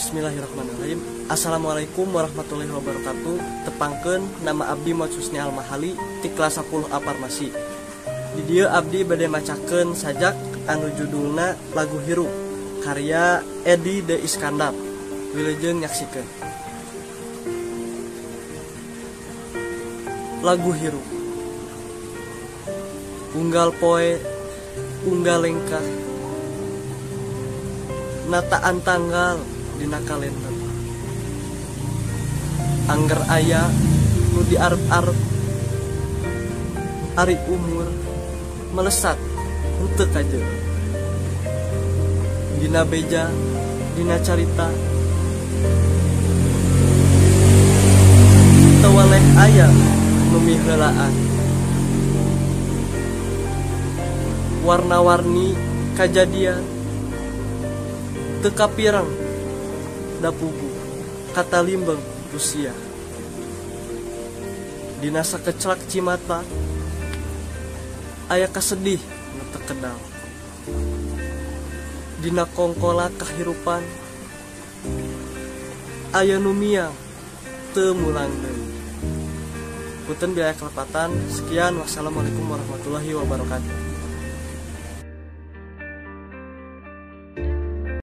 Bismillahirrahmanirrahim. Assalamualaikum warahmatullahi wabarakatuh. Tepangkeun nama abdi Muhammad Husni Al-Mahali ti kelas 10 A Farmasi. Di dieu abdi bade macakeun sajak anu judulna Lagu Hirup karya Edi De Iskandar. Wilujeng nyaksikeun. Lagu Hirup. Unggal poe, unggal lengkah, nataan tanggal dina kalender. Angger aya nu diarep-arep, ari umur melesat henteu kajeu. Dina beja, dina carita, teu waleh aya nu miheulaan. Warna-warni kajadian teu kapireng da pugu kata limbeng usia. Dina sakeclak cimata aya kasedih nu teu kedal. Dina kongkola kahirupan aya nu miang teu mulang deui. Punten biaya kelepatan. Sekian, wassalamualaikum warahmatullahi wabarakatuh.